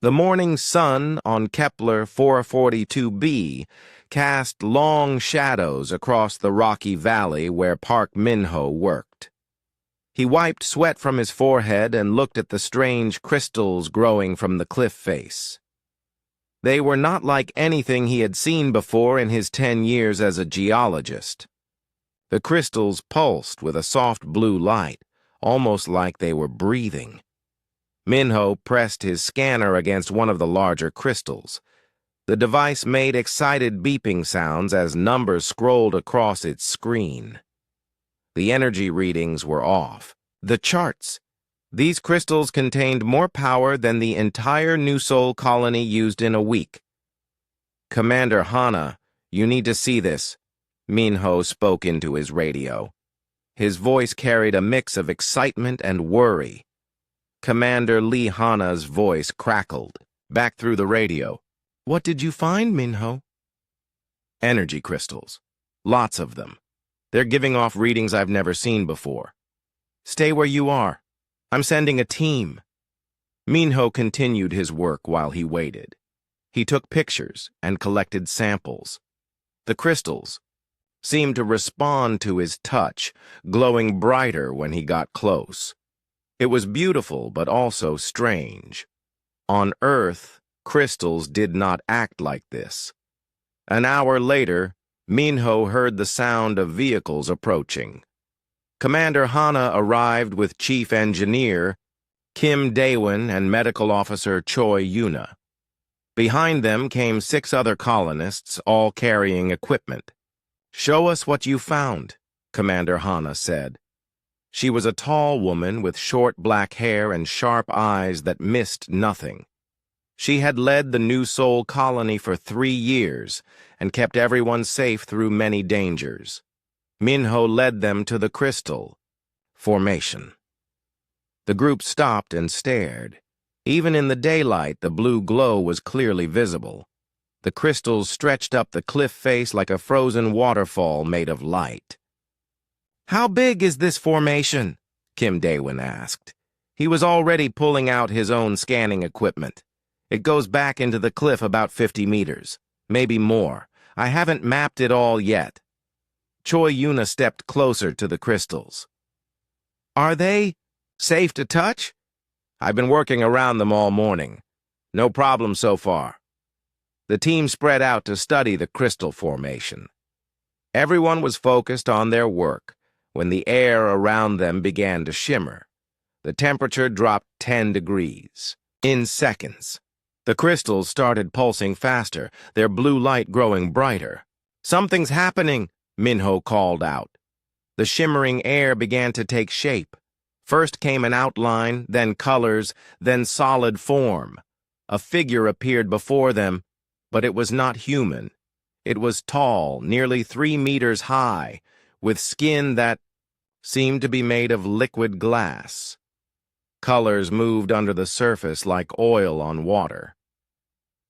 The morning sun on Kepler 442b cast long shadows across the rocky valley where Park Min-ho worked. He wiped sweat from his forehead and looked at the strange crystals growing from the cliff face. They were not like anything he had seen before in his 10 years as a geologist. The crystals pulsed with a soft blue light, almost like they were breathing. Min-ho pressed his scanner against one of the larger crystals. The device made excited beeping sounds as numbers scrolled across its screen. The energy readings were off. The charts. These crystals contained more power than the entire New Sol colony used in a week. "Commander Hana, you need to see this," Min-ho spoke into his radio. His voice carried a mix of excitement and worry. Commander Lee Hana's voice crackled back through the radio. "What did you find, Min-ho?" "Energy crystals. Lots of them. They're giving off readings I've never seen before." "Stay where you are. I'm sending a team." Min-ho continued his work while he waited. He took pictures and collected samples. The crystals seemed to respond to his touch, glowing brighter when he got close. It was beautiful, but also strange. On Earth, crystals did not act like this. An hour later, Min-ho heard the sound of vehicles approaching. Commander Hana arrived with Chief Engineer Kim Daewon and Medical Officer Choi Yuna. Behind them came 6 other colonists, all carrying equipment. "Show us what you found," Commander Hana said. She was a tall woman with short black hair and sharp eyes that missed nothing. She had led the New Sol colony for 3 years and kept everyone safe through many dangers. Min-ho led them to the crystal formation. The group stopped and stared. Even in the daylight, the blue glow was clearly visible. The crystals stretched up the cliff face like a frozen waterfall made of light. "How big is this formation?" Kim Daewon asked. He was already pulling out his own scanning equipment. "It goes back into the cliff about 50 meters, maybe more. I haven't mapped it all yet." Choi Yuna stepped closer to the crystals. "Are they safe to touch?" "I've been working around them all morning. No problem so far." The team spread out to study the crystal formation. Everyone was focused on their work when the air around them began to shimmer. The temperature dropped 10 degrees. In seconds, the crystals started pulsing faster, their blue light growing brighter. "Something's happening," Min-ho called out. The shimmering air began to take shape. First came an outline, then colors, then solid form. A figure appeared before them, but it was not human. It was tall, nearly 3 meters high, with skin that seemed to be made of liquid glass. Colors moved under the surface like oil on water.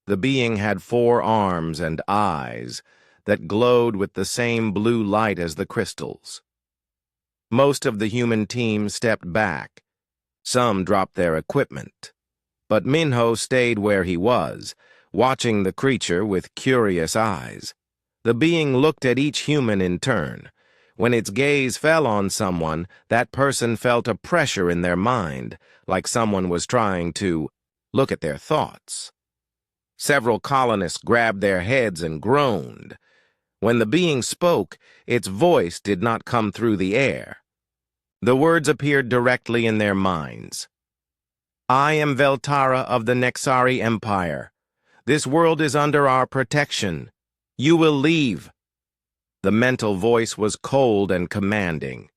The being had 4 arms and eyes that glowed with the same blue light as the crystals. Most of the human team stepped back. Some dropped their equipment. But Min-ho stayed where he was, watching the creature with curious eyes. The being looked at each human in turn. When its gaze fell on someone, that person felt a pressure in their mind, like someone was trying to look at their thoughts. Several colonists grabbed their heads and groaned. When the being spoke, its voice did not come through the air. The words appeared directly in their minds. "I am Veltara of the Nexari Empire. This world is under our protection. You will leave." The mental voice was cold and commanding.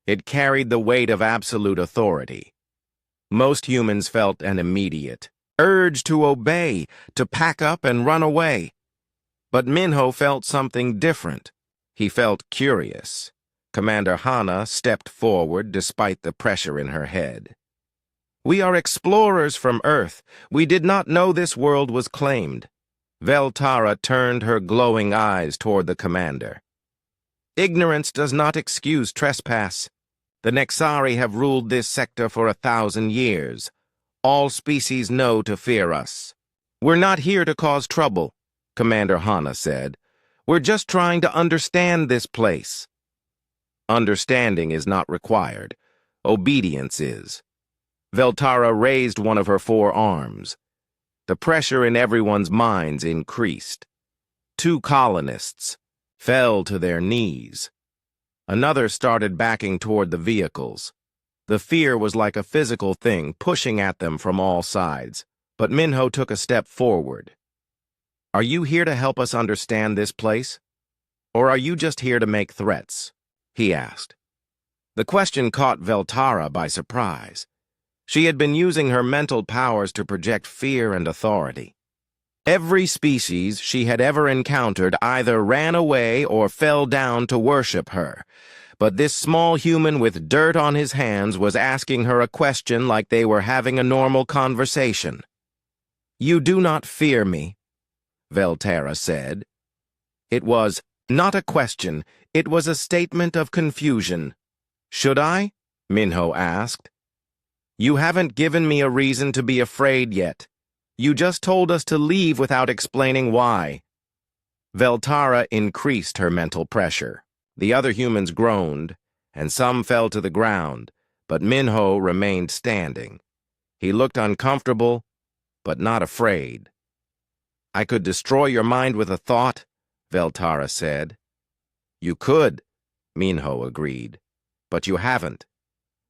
It carried the weight of absolute authority. Most humans felt an immediate urge to obey, to pack up and run away. But Min-ho felt something different. He felt curious. Commander Hana stepped forward despite the pressure in her head. "We are explorers from Earth. We did not know this world was claimed." Veltara turned her glowing eyes toward the commander. "Ignorance does not excuse trespass. The Nexari have ruled this sector for 1,000 years. All species know to fear us. We're not here to cause trouble, Commander Hana said. We're just trying to understand this place. Understanding is not required. Obedience is. Veltara raised one of her 4 arms. The pressure in everyone's minds increased. 2 colonists fell to their knees. Another started backing toward the vehicles. The fear was like a physical thing pushing at them from all sides, but Minho took a step forward. Are you here to help us understand this place? Or are you just here to make threats? He asked. The question caught Veltara by surprise. She had been using her mental powers to project fear and authority. Every species she had ever encountered either ran away or fell down to worship her. But this small human with dirt on his hands was asking her a question like they were having a normal conversation. You do not fear me, Veltara said. It was not a question, it was a statement of confusion. Should I? Minho asked. You haven't given me a reason to be afraid yet. You just told us to leave without explaining why. Veltara increased her mental pressure. The other humans groaned, and some fell to the ground, but Minho remained standing. He looked uncomfortable, but not afraid. I could destroy your mind with a thought, Veltara said. You could, Minho agreed, but you haven't.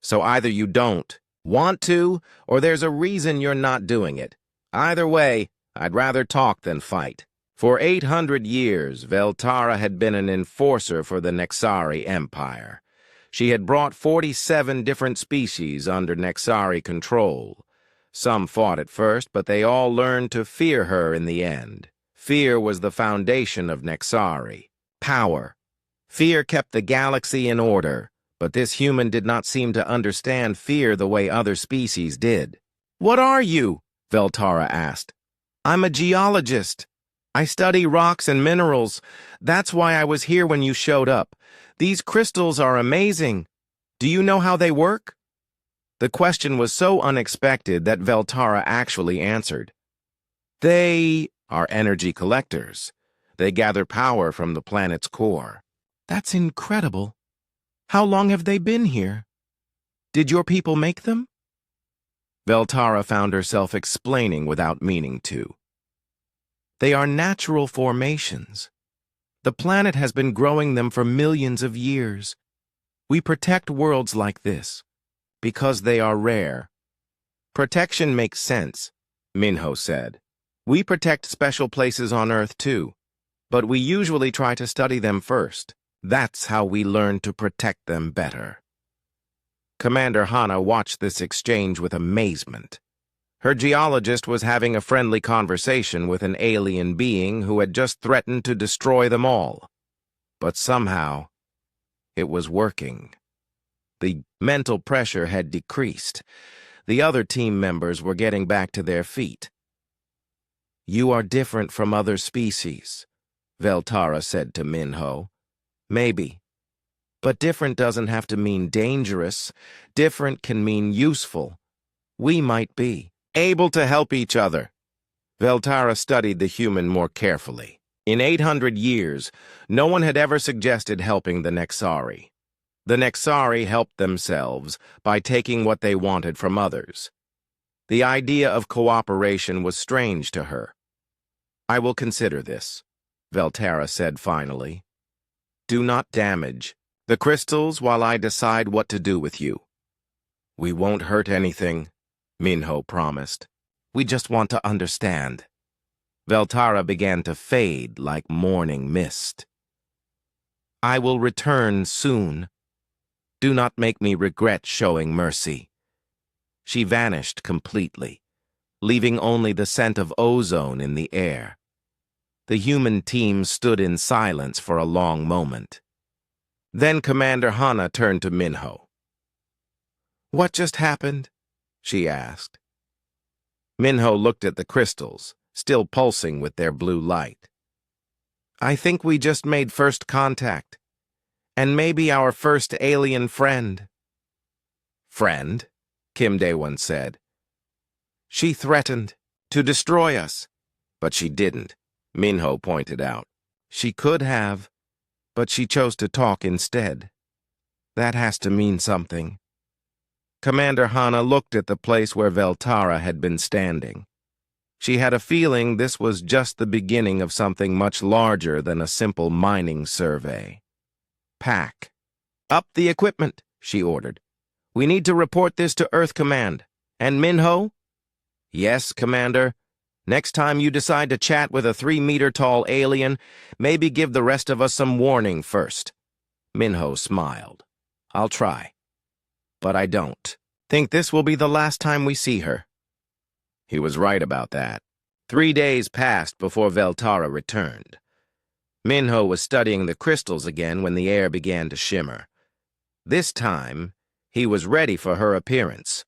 So either you don't want to, or there's a reason you're not doing it. Either way, I'd rather talk than fight. For 800 years, Veltara had been an enforcer for the Nexari Empire. She had brought 47 different species under Nexari control. Some fought at first, but they all learned to fear her in the end. Fear was the foundation of Nexari. Power. Fear kept the galaxy in order, but this human did not seem to understand fear the way other species did. What are you? Veltara asked. I'm a geologist. I study rocks and minerals. That's why I was here when you showed up. These crystals are amazing. Do you know how they work? The question was so unexpected that Veltara actually answered. They are energy collectors. They gather power from the planet's core. That's incredible. How long have they been here? Did your people make them? Veltara found herself explaining without meaning to. They are natural formations. The planet has been growing them for millions of years. We protect worlds like this because they are rare. Protection makes sense, Minho said. We protect special places on Earth too, but we usually try to study them first. That's how we learn to protect them better. Commander Hana watched this exchange with amazement. Her geologist was having a friendly conversation with an alien being who had just threatened to destroy them all. But somehow, it was working. The mental pressure had decreased. The other team members were getting back to their feet. You are different from other species, Veltara said to Minho. Maybe. But different doesn't have to mean dangerous. Different can mean useful. We might be able to help each other. Veltara studied the human more carefully. In 800 years, no one had ever suggested helping the Nexari. The Nexari helped themselves by taking what they wanted from others. The idea of cooperation was strange to her. I will consider this, Veltara said finally. Do not damage the crystals while I decide what to do with you. We won't hurt anything, Minho promised. We just want to understand. Veltara began to fade like morning mist. I will return soon. Do not make me regret showing mercy. She vanished completely, leaving only the scent of ozone in the air. The human team stood in silence for a long moment. Then Commander Hana turned to Minho. What just happened? She asked. Minho looked at the crystals, still pulsing with their blue light. I think we just made first contact, and maybe our first alien friend. Friend? Kim Daewon said. She threatened to destroy us, but she didn't, Minho pointed out. She could have, but she chose to talk instead. That has to mean something. Commander Hana looked at the place where Veltara had been standing. She had a feeling this was just the beginning of something much larger than a simple mining survey. Pack. Up the equipment, she ordered. We need to report this to Earth Command. And Minho? Yes, Commander. Next time you decide to chat with a 3-meter-tall alien, maybe give the rest of us some warning first. Minho smiled. I'll try. But I don't think this will be the last time we see her. He was right about that. 3 days passed before Veltara returned. Minho was studying the crystals again when the air began to shimmer. This time, he was ready for her appearance.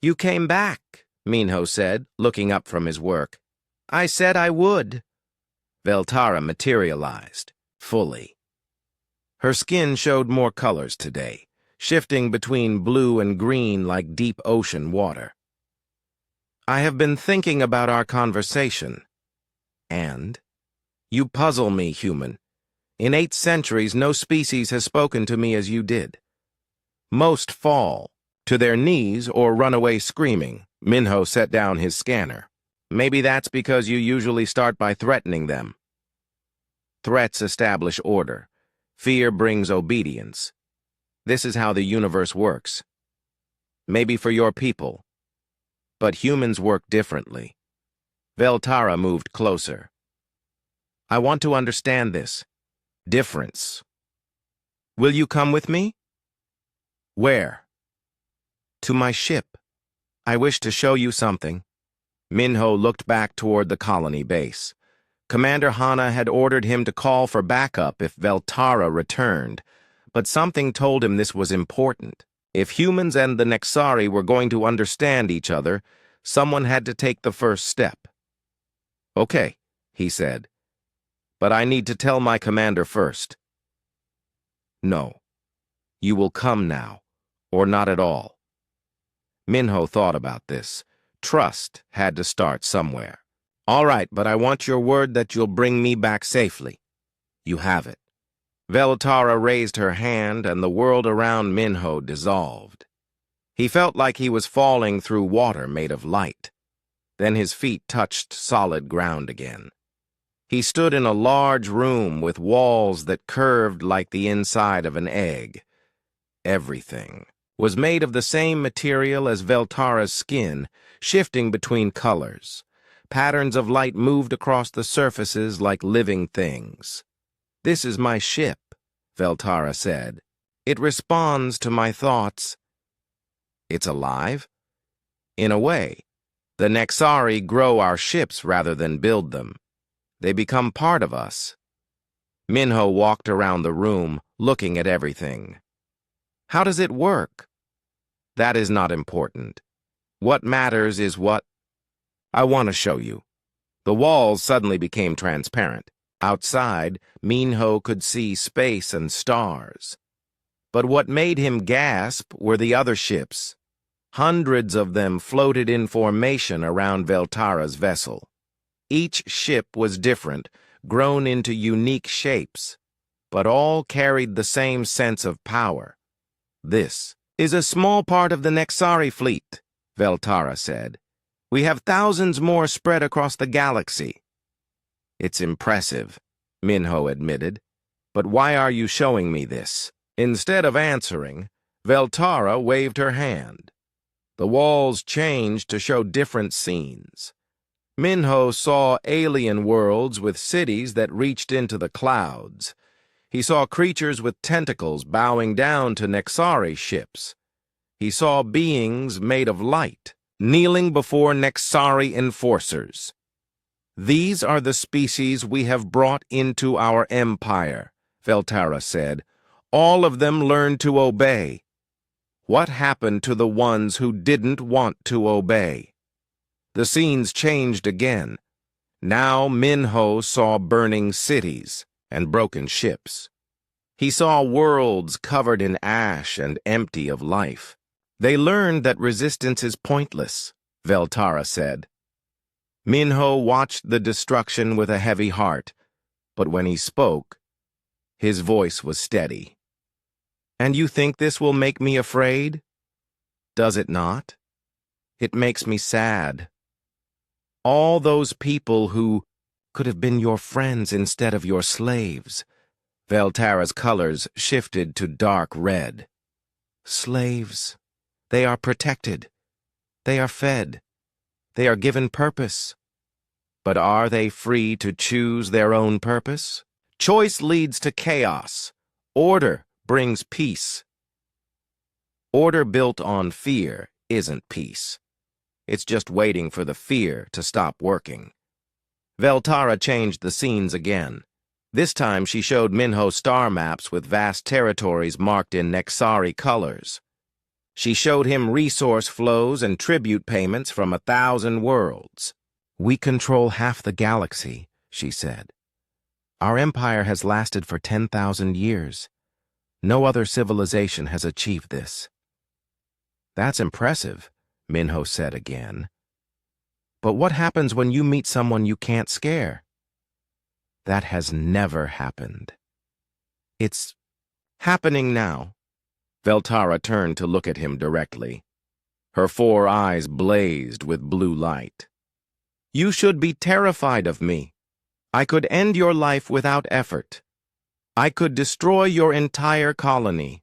You came back, Minho said, looking up from his work. I said I would. Veltara materialized, fully. Her skin showed more colors today, shifting between blue and green like deep ocean water. I have been thinking about our conversation. And? You puzzle me, human. In 8 centuries, no species has spoken to me as you did. Most fall, to their knees or run away screaming. Minho set down his scanner. Maybe that's because you usually start by threatening them. Threats establish order. Fear brings obedience. This is how the universe works. Maybe for your people. But humans work differently. Veltara moved closer. I want to understand this. Difference. Will you come with me? Where? To my ship. I wish to show you something. Minho looked back toward the colony base. Commander Hana had ordered him to call for backup if Veltara returned, but something told him this was important. If humans and the Nexari were going to understand each other, someone had to take the first step. Okay, he said, but I need to tell my commander first. No, you will come now, or not at all. Minho thought about this. Trust had to start somewhere. All right, but I want your word that you'll bring me back safely. You have it. Veltara raised her hand, and the world around Minho dissolved. He felt like he was falling through water made of light. Then his feet touched solid ground again. He stood in a large room with walls that curved like the inside of an egg. Everything was made of the same material as Veltara's skin, shifting between colors. Patterns of light moved across the surfaces like living things. This is my ship, Veltara said. It responds to my thoughts. It's alive? In a way. The Nexari grow our ships rather than build them. They become part of us. Minho walked around the room, looking at everything. How does it work? That is not important. What matters is what... I want to show you. The walls suddenly became transparent. Outside, Minho could see space and stars. But what made him gasp were the other ships. Hundreds of them floated in formation around Veltara's vessel. Each ship was different, grown into unique shapes, but all carried the same sense of power. This is a small part of the Nexari fleet, Veltara said. We have thousands more spread across the galaxy. It's impressive, Minho admitted. But why are you showing me this? Instead of answering, Veltara waved her hand. The walls changed to show different scenes. Minho saw alien worlds with cities that reached into the clouds. He saw creatures with tentacles bowing down to Nexari ships. He saw beings made of light, kneeling before Nexari enforcers. These are the species we have brought into our empire, Veltara said. All of them learned to obey. What happened to the ones who didn't want to obey? The scenes changed again. Now Minho saw burning cities and broken ships. He saw worlds covered in ash and empty of life. They learned that resistance is pointless. Veltara said. Minho watched the destruction with a heavy heart, but when he spoke, his voice was steady. And you think this will make me afraid? Does it not? It makes me sad. All those people who could have been your friends instead of your slaves. Veltara's colors shifted to dark red. Slaves. They are protected. They are fed. They are given purpose. But are they free to choose their own purpose? Choice leads to chaos. Order brings peace. Order built on fear isn't peace. It's just waiting for the fear to stop working. Veltara changed the scenes again. This time she showed Minho star maps with vast territories marked in Nexari colors. She showed him resource flows and tribute payments from 1,000 worlds. We control half the galaxy, she said. Our empire has lasted for 10,000 years. No other civilization has achieved this. That's impressive, Minho said again. But what happens when you meet someone you can't scare? That has never happened. It's happening now. Veltara turned to look at him directly. Her 4 eyes blazed with blue light. You should be terrified of me. I could end your life without effort. I could destroy your entire colony.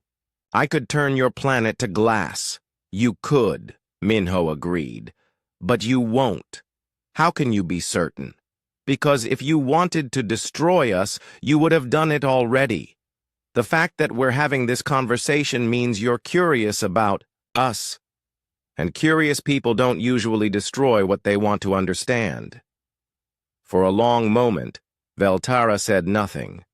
I could turn your planet to glass. You could, Minho agreed. But you won't. How can you be certain? Because if you wanted to destroy us, you would have done it already. The fact that we're having this conversation means you're curious about us. And curious people don't usually destroy what they want to understand. For a long moment, Veltara said nothing.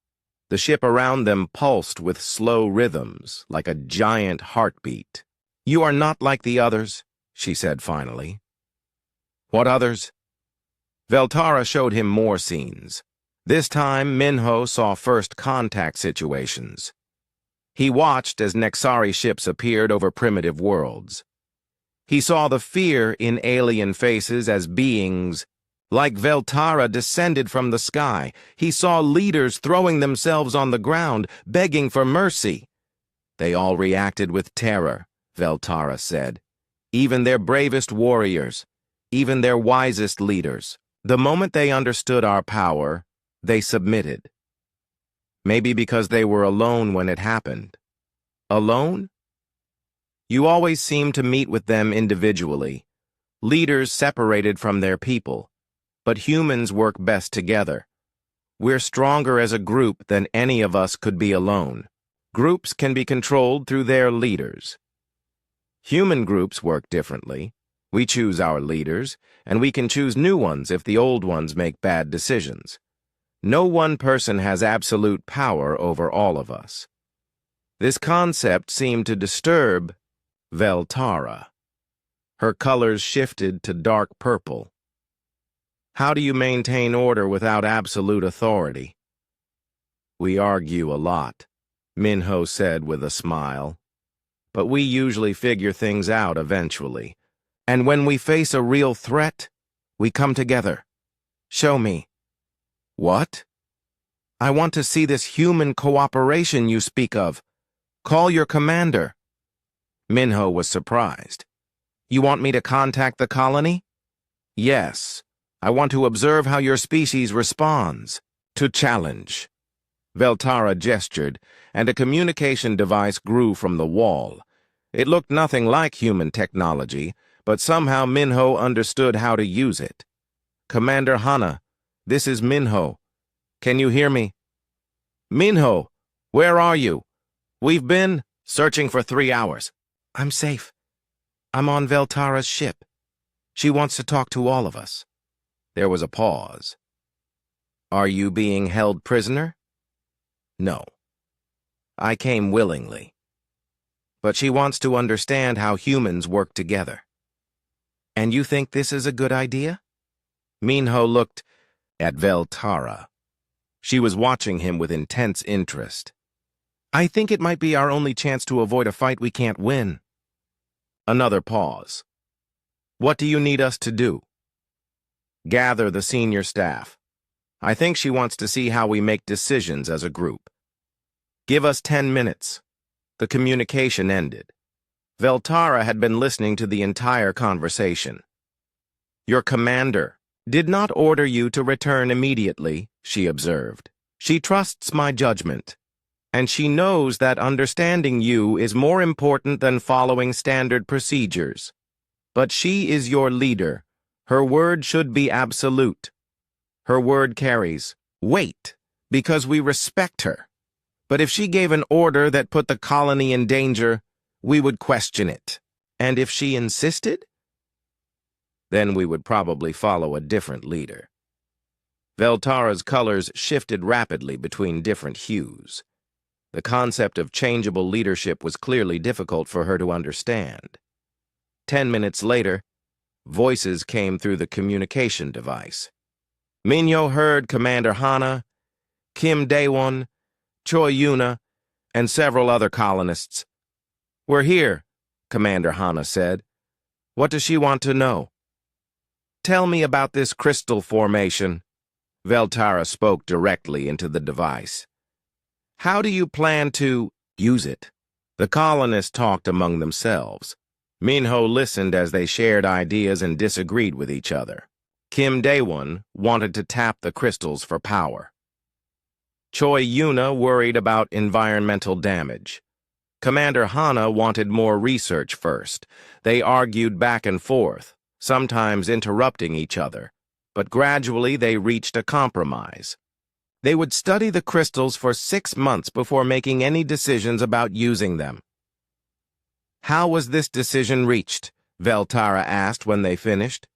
The ship around them pulsed with slow rhythms, like a giant heartbeat. You are not like the others, she said finally. What others? Veltara showed him more scenes. This time, Minho saw first contact situations. He watched as Nexari ships appeared over primitive worlds. He saw the fear in alien faces as beings like Veltara descended from the sky. He saw leaders throwing themselves on the ground, begging for mercy. They all reacted with terror, Veltara said. Even their bravest warriors, even their wisest leaders. The moment they understood our power, they submitted. Maybe because they were alone when it happened. Alone? You always seem to meet with them individually. Leaders separated from their people. But humans work best together. We're stronger as a group than any of us could be alone. Groups can be controlled through their leaders. Human groups work differently. We choose our leaders, and we can choose new ones if the old ones make bad decisions. No one person has absolute power over all of us. This concept seemed to disturb Veltara. Her colors shifted to dark purple. How do you maintain order without absolute authority? We argue a lot, Minho said with a smile. But we usually figure things out eventually. And when we face a real threat, we come together. Show me. What? I want to see this human cooperation you speak of. Call your commander. Minho was surprised. You want me to contact the colony? Yes. I want to observe how your species responds. To challenge. Veltara gestured, and a communication device grew from the wall. It looked nothing like human technology, but somehow Minho understood how to use it. Commander Hana, this is Minho. Can you hear me? Minho, where are you? We've been searching for 3 hours. I'm safe. I'm on Veltara's ship. She wants to talk to all of us. There was a pause. Are you being held prisoner? No. I came willingly. But she wants to understand how humans work together. And you think this is a good idea? Minho looked at Veltara. She was watching him with intense interest. I think it might be our only chance to avoid a fight we can't win. Another pause. What do you need us to do? Gather the senior staff. I think she wants to see how we make decisions as a group. Give us 10 minutes. The communication ended. Veltara had been listening to the entire conversation. Your commander did not order you to return immediately, she observed. She trusts my judgment, and she knows that understanding you is more important than following standard procedures. But she is your leader. Her word should be absolute. Her word carries weight because we respect her. But if she gave an order that put the colony in danger, we would question it. And if she insisted, then we would probably follow a different leader. Veltara's colors shifted rapidly between different hues. The concept of changeable leadership was clearly difficult for her to understand. 10 minutes later, voices came through the communication device. Minho heard Commander Hana, Kim Daewon, Choi Yuna, and several other colonists. We're here, Commander Hana said. What does she want to know? Tell me about this crystal formation. Veltara spoke directly into the device. How do you plan to use it? The colonists talked among themselves. Minho listened as they shared ideas and disagreed with each other. Kim Daewon wanted to tap the crystals for power. Choi Yuna worried about environmental damage. Commander Hana wanted more research first. They argued back and forth, sometimes interrupting each other, but gradually they reached a compromise. They would study the crystals for 6 months before making any decisions about using them. How was this decision reached? Veltara asked when they finished.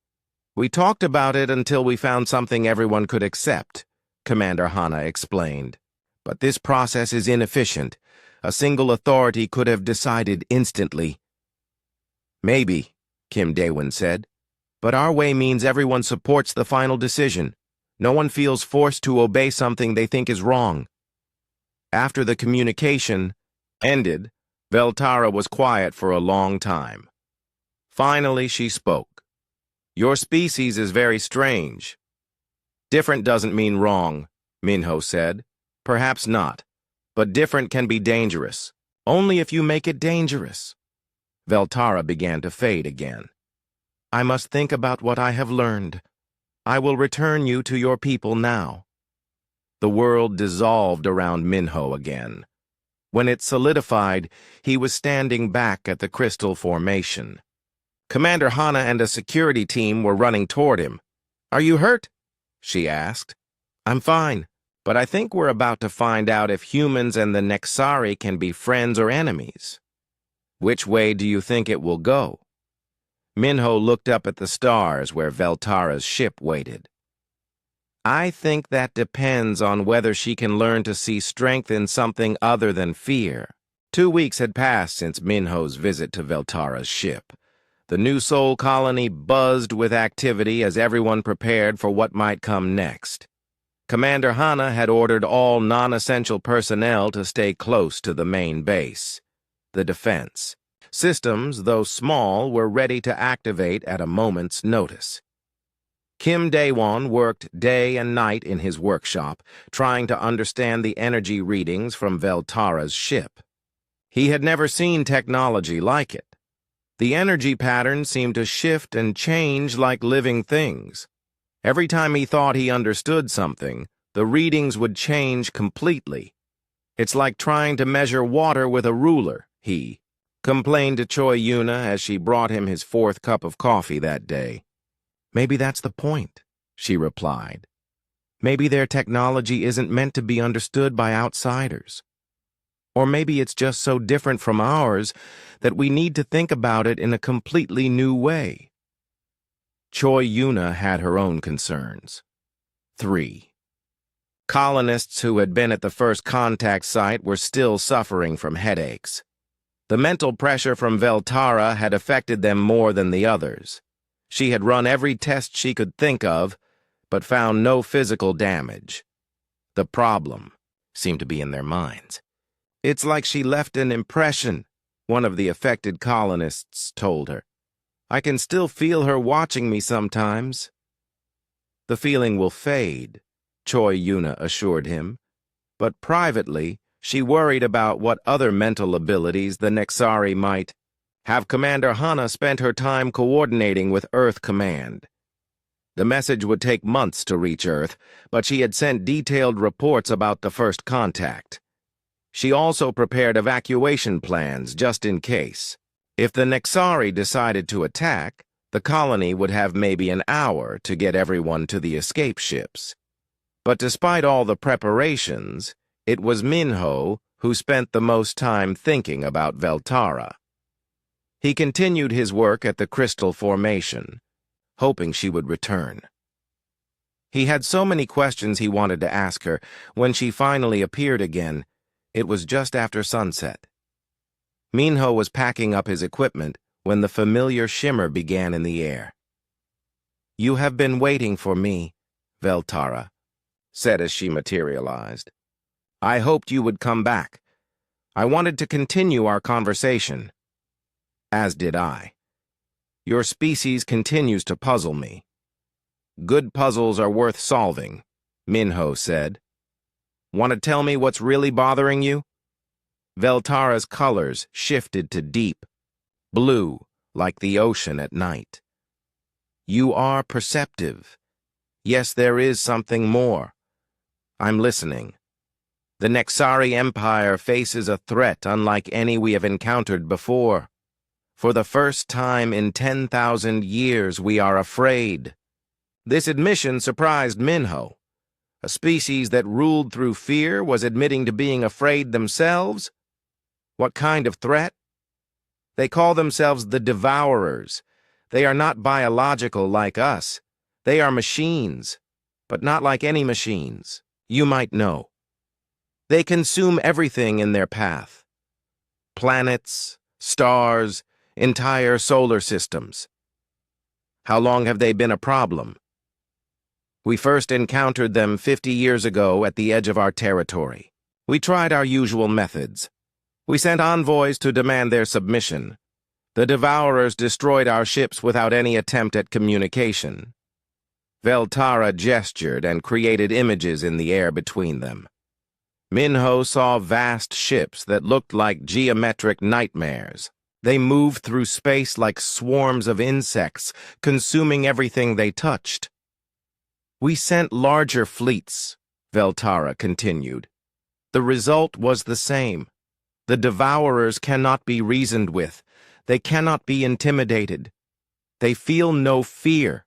We talked about it until we found something everyone could accept, Commander Hana explained. But this process is inefficient. A single authority could have decided instantly. Maybe, Kim Daewon said. But our way means everyone supports the final decision. No one feels forced to obey something they think is wrong. After the communication ended, Veltara was quiet for a long time. Finally, she spoke. Your species is very strange. Different doesn't mean wrong, Minho said. Perhaps not, but different can be dangerous. Only if you make it dangerous. Veltara began to fade again. I must think about what I have learned. I will return you to your people now. The world dissolved around Minho again. When it solidified, he was standing back at the crystal formation. Commander Hana and a security team were running toward him. Are you hurt? She asked. I'm fine, but I think we're about to find out if humans and the Nexari can be friends or enemies. Which way do you think it will go? Minho looked up at the stars where Veltara's ship waited. I think that depends on whether she can learn to see strength in something other than fear. 2 weeks had passed since Minho's visit to Veltara's ship. The new Sol colony buzzed with activity as everyone prepared for what might come next. Commander Hana had ordered all non-essential personnel to stay close to the main base. The defense. Systems, though small, were ready to activate at a moment's notice. Kim Daewon worked day and night in his workshop, trying to understand the energy readings from Veltara's ship. He had never seen technology like it. The energy patterns seemed to shift and change like living things. Every time he thought he understood something, the readings would change completely. It's like trying to measure water with a ruler, he complained to Choi Yuna as she brought him his 4th cup of coffee that day. Maybe that's the point, she replied. Maybe their technology isn't meant to be understood by outsiders. Or maybe it's just so different from ours that we need to think about it in a completely new way. Choi Yuna had her own concerns. 3. Colonists who had been at the first contact site were still suffering from headaches. The mental pressure from Veltara had affected them more than the others. She had run every test she could think of, but found no physical damage. The problem seemed to be in their minds. It's like she left an impression, one of the affected colonists told her. I can still feel her watching me sometimes." "The feeling will fade," Choi Yuna assured him. But privately, she worried about what other mental abilities the Nexari might have. Commander Hana spent her time coordinating with Earth Command. The message would take months to reach Earth, but she had sent detailed reports about the first contact. She also prepared evacuation plans just in case. If the Nexari decided to attack, the colony would have maybe an hour to get everyone to the escape ships. But despite all the preparations, it was Minho who spent the most time thinking about Veltara. He continued his work at the Crystal Formation, hoping she would return. He had so many questions he wanted to ask her. When she finally appeared again, it was just after sunset. Minho was packing up his equipment when the familiar shimmer began in the air. "You have been waiting for me," Veltara said as she materialized. "I hoped you would come back. I wanted to continue our conversation." "As did I. Your species continues to puzzle me." "Good puzzles are worth solving," Minho said. "Want to tell me what's really bothering you?" Veltara's colors shifted to deep blue, like the ocean at night. "You are perceptive. Yes, there is something more. I'm listening. The Nexari Empire faces a threat unlike any we have encountered before. For the first time in 10,000 years, we are afraid." This admission surprised Minho. A species that ruled through fear was admitting to being afraid themselves? What kind of threat? "They call themselves the Devourers. They are not biological like us. They are machines, but not like any machines. You might know. They consume everything in their path. Planets, stars, entire solar systems." "How long have they been a problem?" "We first encountered them 50 years ago at the edge of our territory. We tried our usual methods. We sent envoys to demand their submission. The Devourers destroyed our ships without any attempt at communication." Veltara gestured and created images in the air between them. Minho saw vast ships that looked like geometric nightmares. They moved through space like swarms of insects, consuming everything they touched. "We sent larger fleets," Veltara continued. "The result was the same. The Devourers cannot be reasoned with. They cannot be intimidated. They feel no fear."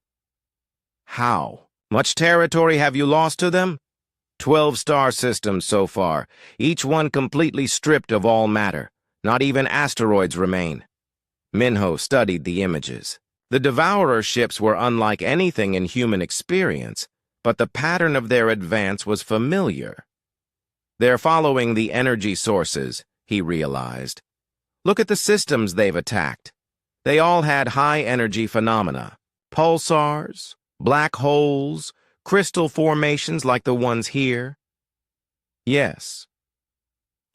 "How? Much territory have you lost to them?" 12 star systems so far, each one completely stripped of all matter. Not even asteroids remain." Minho studied the images. The Devourer ships were unlike anything in human experience, but the pattern of their advance was familiar. "They're following the energy sources," he realized. "Look at the systems they've attacked. They all had high-energy phenomena. Pulsars, black holes, crystal formations like the ones here." "Yes.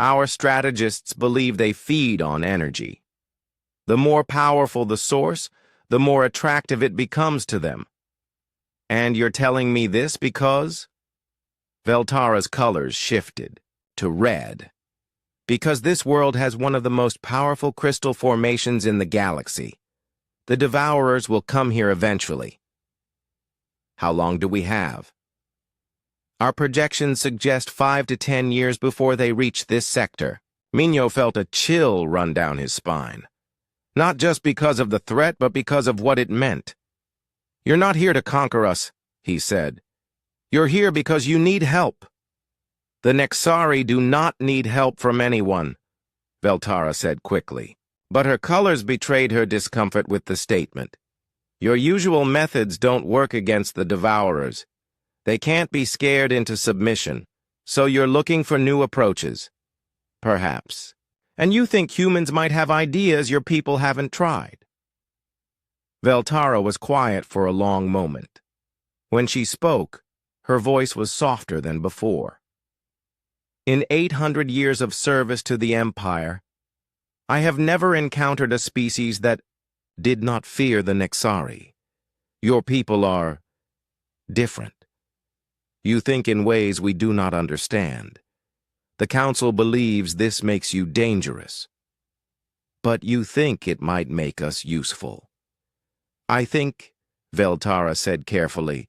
Our strategists believe they feed on energy. The more powerful the source, the more attractive it becomes to them." "And you're telling me this because—" Veltara's colors shifted to red. "Because this world has one of the most powerful crystal formations in the galaxy. The Devourers will come here eventually." "How long do we have?" "Our projections suggest 5 to 10 years before they reach this sector." Minho felt a chill run down his spine. Not just because of the threat, but because of what it meant. "You're not here to conquer us," he said. "You're here because you need help." "The Nexari do not need help from anyone," Veltara said quickly. But her colors betrayed her discomfort with the statement. "Your usual methods don't work against the Devourers. They can't be scared into submission, so you're looking for new approaches." "Perhaps. And you think humans might have ideas your people haven't tried." Veltara was quiet for a long moment. When she spoke, her voice was softer than before. "In 800 years of service to the Empire, I have never encountered a species that did not fear the Nexari. Your people are different. You think in ways we do not understand. The Council believes this makes you dangerous. But you think it might make us useful. I think, Veltara said carefully,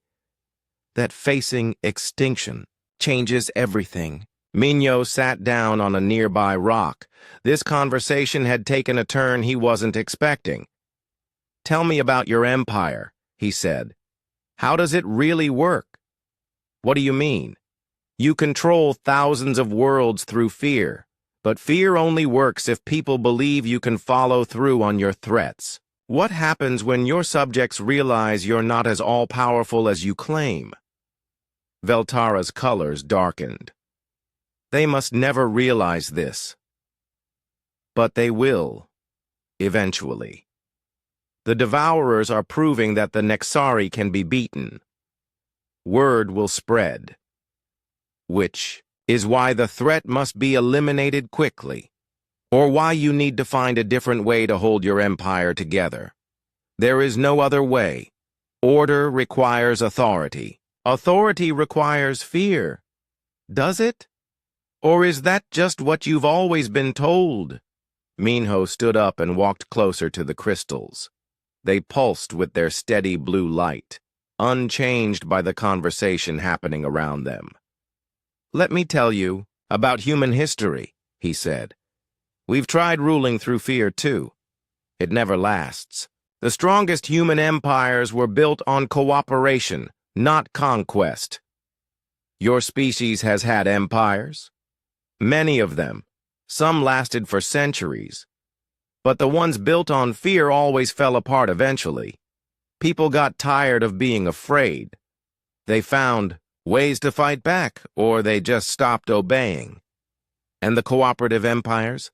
that facing extinction changes everything. Minho sat down on a nearby rock. This conversation had taken a turn he wasn't expecting. "Tell me about your empire," he said. "How does it really work?" "What do you mean?" "You control thousands of worlds through fear, but fear only works if people believe you can follow through on your threats. What happens when your subjects realize you're not as all-powerful as you claim?" Veltara's colors darkened. They must never realize this. But they will, eventually. The Devourers are proving that the Nexari can be beaten. Word will spread. Which is why the threat must be eliminated quickly, or why you need to find a different way to hold your empire together. There is no other way. Order requires authority. Authority requires fear. Does it? Or is that just what you've always been told? Minho stood up and walked closer to the crystals. They pulsed with their steady blue light, unchanged by the conversation happening around them. "Let me tell you about human history," he said. "We've tried ruling through fear too. It never lasts. The strongest human empires were built on cooperation, not conquest. Your species has had empires. Many of them. Some lasted for centuries. But the ones built on fear always fell apart eventually. People got tired of being afraid. They found ways to fight back, or they just stopped obeying. And the cooperative empires?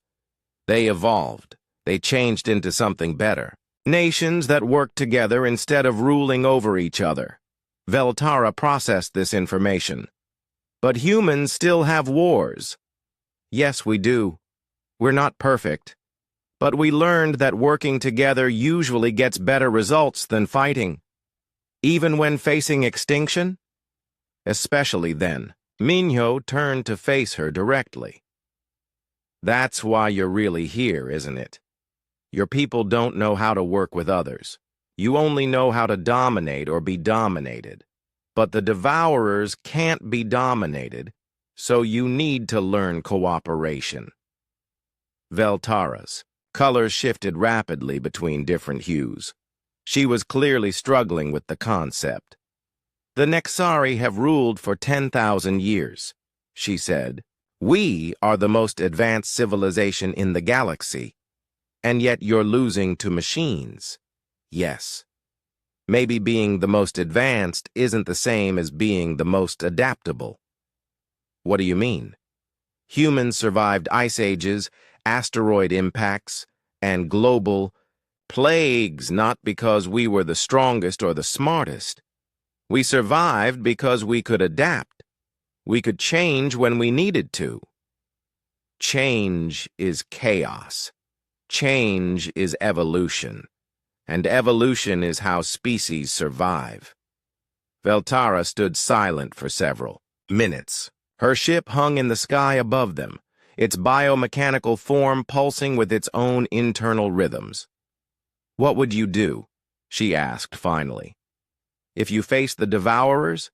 They evolved. They changed into something better. Nations that worked together instead of ruling over each other. Veltara processed this information. But humans still have wars. Yes, we do. We're not perfect. But we learned that working together usually gets better results than fighting. Even when facing extinction? Especially then. Minho turned to face her directly. "That's why you're really here, isn't it? Your people don't know how to work with others. You only know how to dominate or be dominated. But the Devourers can't be dominated, so you need to learn cooperation." Veltara's colors shifted rapidly between different hues. She was clearly struggling with the concept. "The Nexari have ruled for 10,000 years, she said. "We are the most advanced civilization in the galaxy, and yet you're losing to machines." "Yes. Maybe being the most advanced isn't the same as being the most adaptable." "What do you mean?" "Humans survived ice ages, asteroid impacts, and global plagues not because we were the strongest or the smartest. We survived because we could adapt. We could change when we needed to." Change is chaos. Change is evolution. And evolution is how species survive. Veltara stood silent for several minutes. Her ship hung in the sky above them, its biomechanical form pulsing with its own internal rhythms. "What would you do?" she asked finally. "If you faced the Devourers?"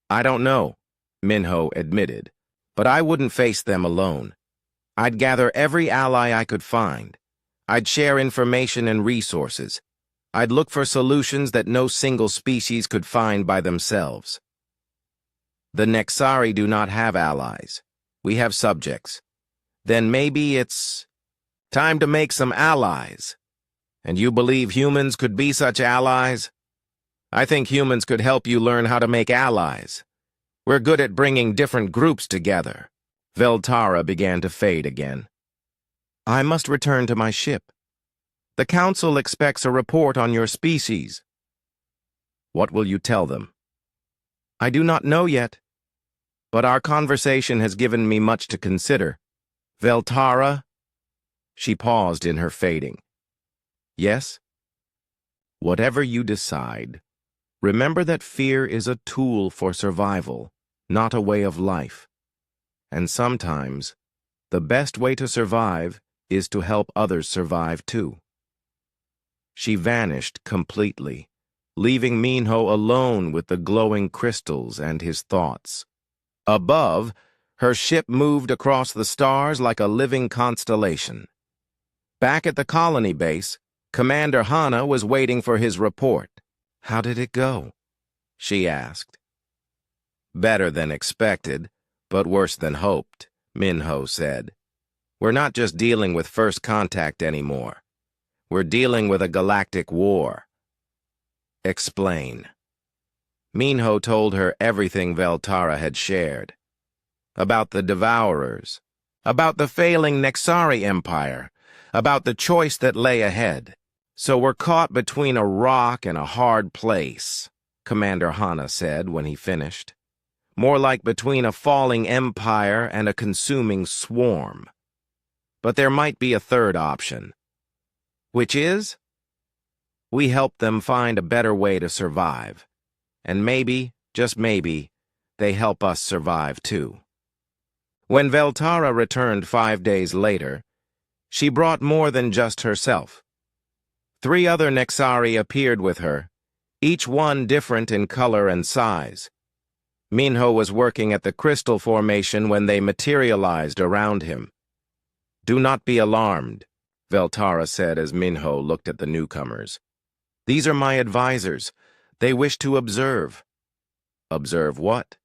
"I don't know," Minho admitted, "but I wouldn't face them alone. I'd gather every ally I could find. I'd share information and resources. I'd look for solutions that no single species could find by themselves." "The Nexari do not have allies. We have subjects. Then maybe it's time to make some allies. And you believe humans could be such allies?" "I think humans could help you learn how to make allies. We're good at bringing different groups together." Veltara began to fade again. "I must return to my ship. The Council expects a report on your species." "What will you tell them?" "I do not know yet. But our conversation has given me much to consider. Veltara?" She paused in her fading. "Yes?" Whatever you decide, remember that fear is a tool for survival, not a way of life. And sometimes, the best way to survive is to help others survive too. She vanished completely, leaving Minho alone with the glowing crystals and his thoughts. Above, her ship moved across the stars like a living constellation. Back at the colony base, Commander Hana was waiting for his report. "How did it go?" she asked. "Better than expected, but worse than hoped," Minho said. "We're not just dealing with first contact anymore. We're dealing with a galactic war." "Explain." Minho told her everything Veltara had shared. About the Devourers, about the failing Nexari Empire, about the choice that lay ahead. "So we're caught between a rock and a hard place," Commander Hana said when he finished. "More like between a falling empire and a consuming swarm. But there might be a third option. Which is? We help them find a better way to survive. And maybe, just maybe, they help us survive too." When Veltara returned 5 days later, she brought more than just herself. 3 other Nexari appeared with her, each one different in color and size. Minho was working at the crystal formation when they materialized around him. "Do not be alarmed," Veltara said as Minho looked at the newcomers. "These are my advisors. They wish to observe." "Observe what?"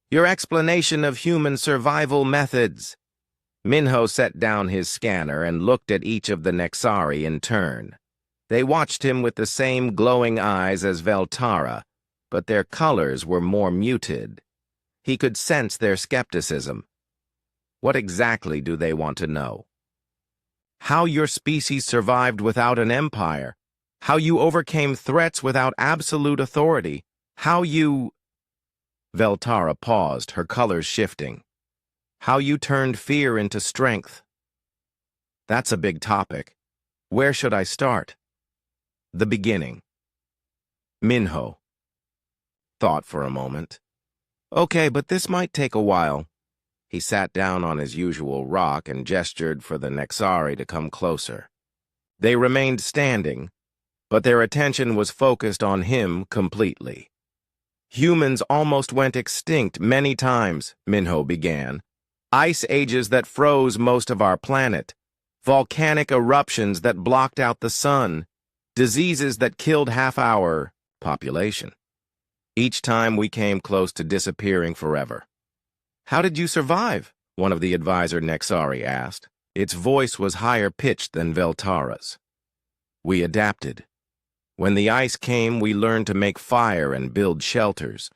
"Your explanation of human survival methods." Minho set down his scanner and looked at each of the Nexari in turn. They watched him with the same glowing eyes as Veltara, but their colors were more muted. He could sense their skepticism. "What exactly do they want to know?" "How your species survived without an empire. How you overcame threats without absolute authority. How you—" Veltara paused, her colors shifting. "How you turned fear into strength." "That's a big topic. Where should I start?" "The beginning." Minho thought for a moment. "Okay, but this might take a while." He sat down on his usual rock and gestured for the Nexari to come closer. They remained standing, but their attention was focused on him completely. "Humans almost went extinct many times," Minho began. "Ice ages that froze most of our planet. Volcanic eruptions that blocked out the sun. Diseases that killed half our population. Each time we came close to disappearing forever." "How did you survive?" one of the advisor Nexari asked. Its voice was higher pitched than Veltara's. "We adapted. When the ice came, we learned to make fire and build shelters.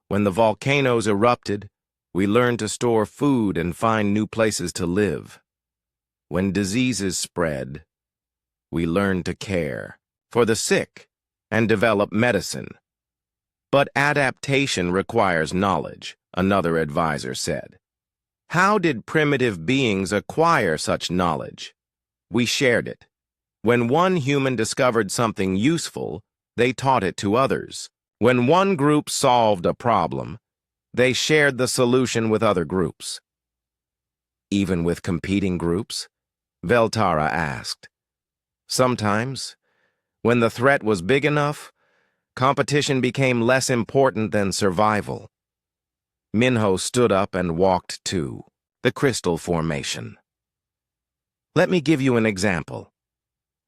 When the volcanoes erupted, we learned to store food and find new places to live. When diseases spread, we learned to care for the sick and develop medicine. But adaptation requires knowledge," another advisor said. "How did primitive beings acquire such knowledge?" "We shared it. When one human discovered something useful, they taught it to others. When one group solved a problem, they shared the solution with other groups." "Even with competing groups?" Veltara asked. "Sometimes, when the threat was big enough, competition became less important than survival." Minho stood up and walked to the crystal formation. "Let me give you an example.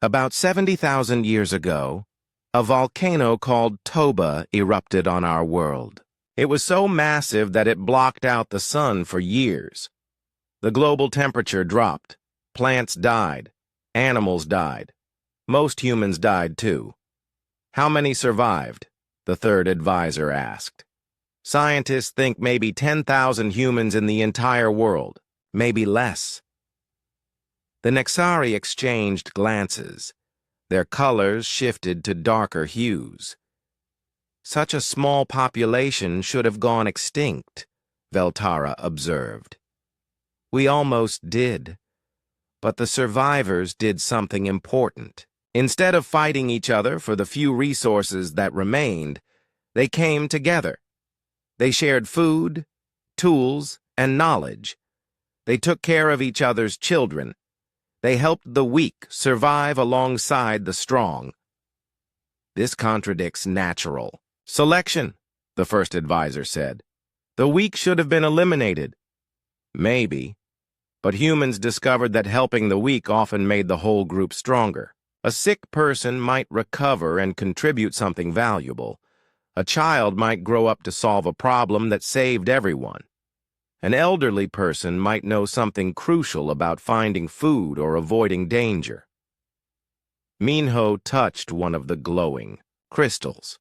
About 70,000 years ago, a volcano called Toba erupted on our world. It was so massive that it blocked out the sun for years. The global temperature dropped, plants died, animals died. Most humans died too." "How many survived?" the third advisor asked. "Scientists think maybe 10,000 humans in the entire world, maybe less." The Nexari exchanged glances. Their colors shifted to darker hues. "Such a small population should have gone extinct," Veltara observed. "We almost did, but the survivors did something important." Instead of fighting each other for the few resources that remained, they came together. They shared food, tools, and knowledge. They took care of each other's children. They helped the weak survive alongside the strong. This contradicts natural selection, the first advisor said. The weak should have been eliminated. Maybe, but humans discovered that helping the weak often made the whole group stronger. A sick person might recover and contribute something valuable. A child might grow up to solve a problem that saved everyone. An elderly person might know something crucial about finding food or avoiding danger. Minho touched one of the glowing crystals.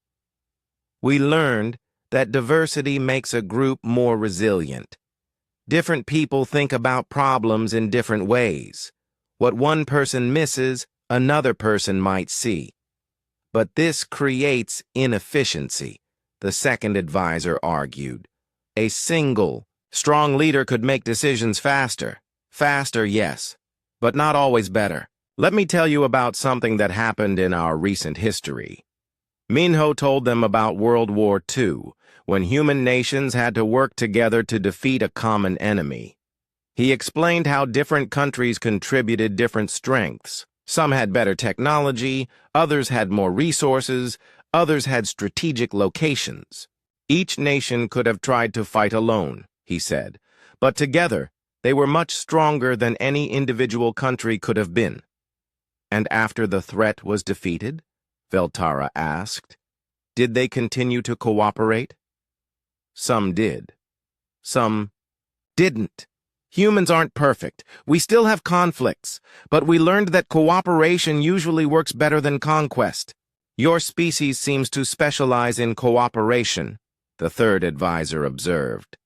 We learned that diversity makes a group more resilient. Different people think about problems in different ways. What one person misses, another person might see. But this creates inefficiency, the second advisor argued. A single, strong leader could make decisions faster. Faster, yes, but not always better. Let me tell you about something that happened in our recent history. Minho told them about World War II, when human nations had to work together to defeat a common enemy. He explained how different countries contributed different strengths. Some had better technology, others had more resources, others had strategic locations. Each nation could have tried to fight alone, he said, but together they were much stronger than any individual country could have been. And after the threat was defeated, Veltara asked, did they continue to cooperate? Some did. Some didn't. Humans aren't perfect. We still have conflicts, but we learned that cooperation usually works better than conquest. Your species seems to specialize in cooperation, the third advisor observed.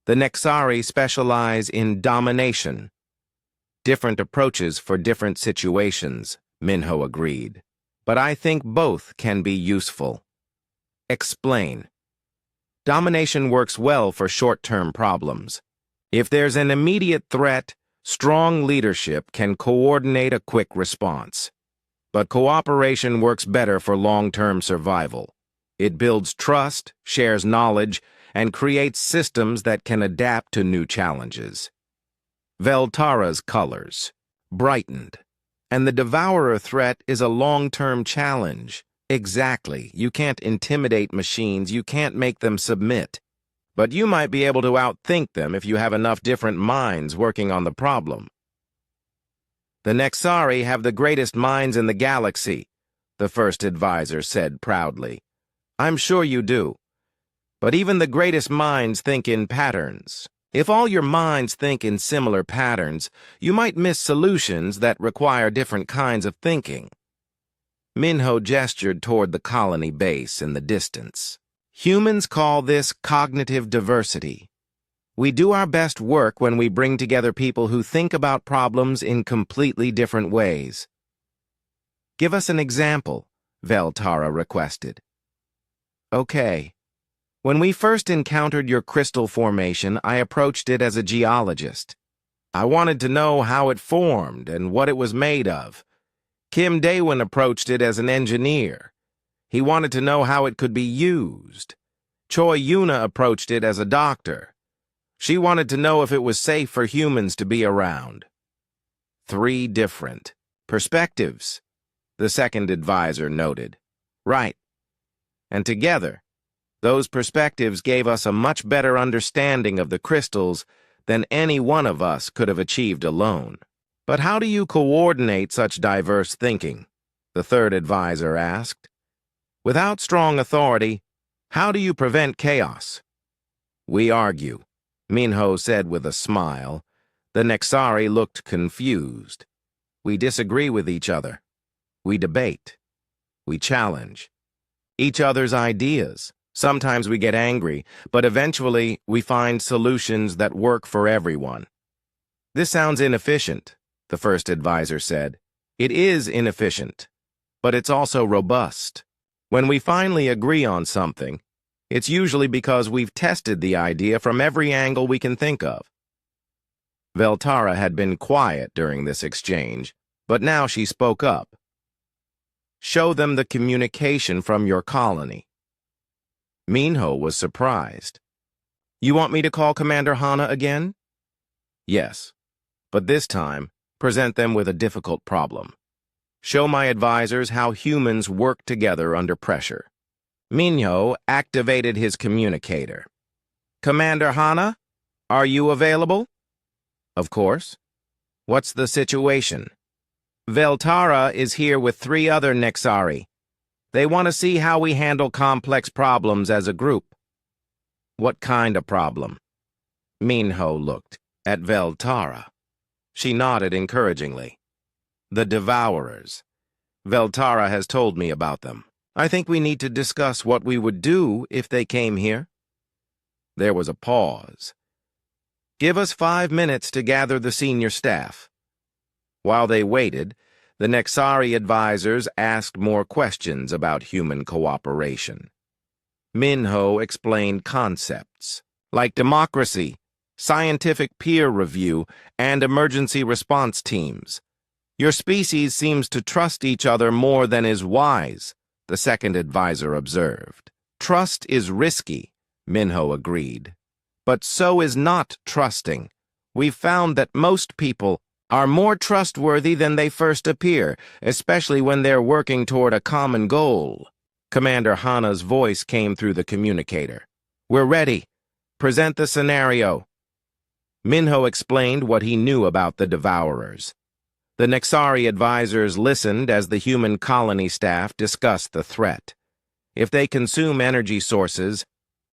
The Nexari specialize in domination. Different approaches for different situations, Minho agreed. But I think both can be useful. Explain. Domination works well for short-term problems. If there's an immediate threat, strong leadership can coordinate a quick response. But cooperation works better for long-term survival. It builds trust, shares knowledge, and creates systems that can adapt to new challenges. Veltara's colors brightened, and the Devourer threat is a long-term challenge. Exactly. You can't intimidate machines, you can't make them submit. But you might be able to outthink them if you have enough different minds working on the problem. The Nexari have the greatest minds in the galaxy, the first advisor said proudly. I'm sure you do. But even the greatest minds think in patterns. If all your minds think in similar patterns, you might miss solutions that require different kinds of thinking. Minho gestured toward the colony base in the distance. Humans call this cognitive diversity. We do our best work when we bring together people who think about problems in completely different ways. Give us an example, Veltara requested. Okay. When we first encountered your crystal formation, I approached it as a geologist. I wanted to know how it formed and what it was made of. Kim Daewin approached it as an engineer. He wanted to know how it could be used. Choi Yuna approached it as a doctor. She wanted to know if it was safe for humans to be around. 3 different perspectives, the second advisor noted. Right. And together, those perspectives gave us a much better understanding of the crystals than any one of us could have achieved alone. But how do you coordinate such diverse thinking? The third advisor asked. Without strong authority, how do you prevent chaos? We argue, Minho said with a smile. The Nexari looked confused. We disagree with each other. We debate. We challenge each other's ideas. Sometimes we get angry, but eventually we find solutions that work for everyone. This sounds inefficient, the first advisor said. It is inefficient, but it's also robust. When we finally agree on something, it's usually because we've tested the idea from every angle we can think of. Veltara had been quiet during this exchange, but now she spoke up. Show them the communication from your colony. Minho was surprised. You want me to call Commander Hana again? Yes, but this time, present them with a difficult problem. Show my advisors how humans work together under pressure. Minho activated his communicator. Commander Hana, are you available? Of course. What's the situation? Veltara is here with 3 other Nexari. They want to see how we handle complex problems as a group. What kind of problem? Minho looked at Veltara. She nodded encouragingly. The Devourers. Veltara has told me about them. I think we need to discuss what we would do if they came here. There was a pause. Give us 5 minutes to gather the senior staff. While they waited, the Nexari advisors asked more questions about human cooperation. Minho explained concepts like democracy, scientific peer review, and emergency response teams. Your species seems to trust each other more than is wise, the second advisor observed. Trust is risky, Minho agreed. But so is not trusting. We've found that most people are more trustworthy than they first appear, especially when they're working toward a common goal. Commander Hana's voice came through the communicator. We're ready. Present the scenario. Minho explained what he knew about the Devourers. The Nexari advisors listened as the human colony staff discussed the threat. If they consume energy sources,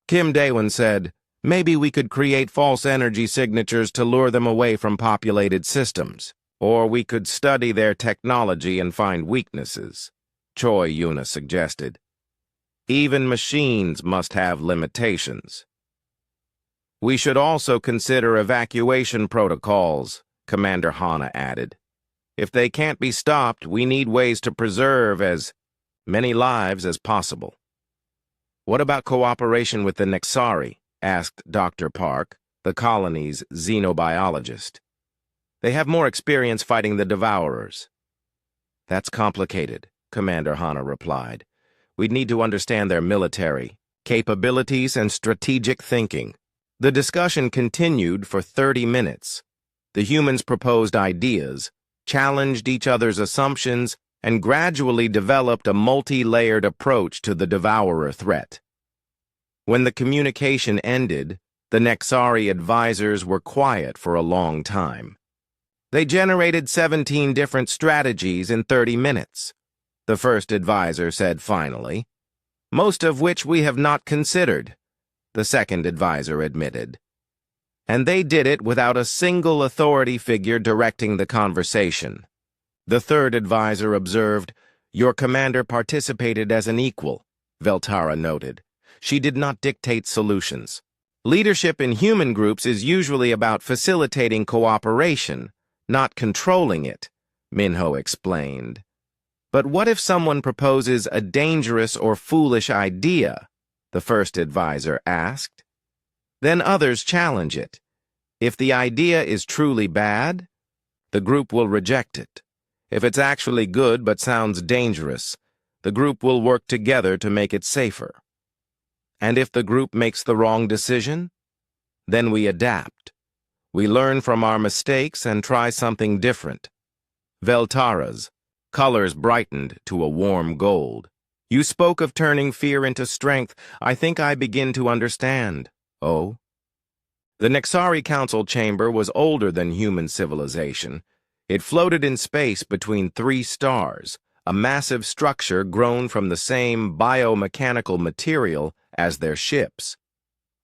Kim Daewon said, maybe we could create false energy signatures to lure them away from populated systems. Or we could study their technology and find weaknesses, Choi Yuna suggested. Even machines must have limitations. We should also consider evacuation protocols, Commander Hana added. If they can't be stopped, we need ways to preserve as many lives as possible. What about cooperation with the Nexari? Asked Dr. Park, the colony's xenobiologist. They have more experience fighting the Devourers. That's complicated, Commander Hana replied. We'd need to understand their military capabilities and strategic thinking. The discussion continued for 30 minutes. The humans proposed ideas, challenged each other's assumptions, and gradually developed a multi-layered approach to the Devourer threat. When the communication ended, the Nexari advisors were quiet for a long time. They generated 17 different strategies in 30 minutes. The first advisor said finally, most of which we have not considered, the second advisor admitted. And they did it without a single authority figure directing the conversation. The third advisor observed, your commander participated as an equal, Veltara noted. She did not dictate solutions. Leadership in human groups is usually about facilitating cooperation, not controlling it, Minho explained. But what if someone proposes a dangerous or foolish idea? The first advisor asked. Then others challenge it. If the idea is truly bad, the group will reject it. If it's actually good but sounds dangerous, the group will work together to make it safer. And if the group makes the wrong decision, then we adapt. We learn from our mistakes and try something different. Veltara's colors brightened to a warm gold. You spoke of turning fear into strength. I think I begin to understand. Oh? The Nexari Council chamber was older than human civilization. It floated in space between 3 stars, a massive structure grown from the same biomechanical material as their ships.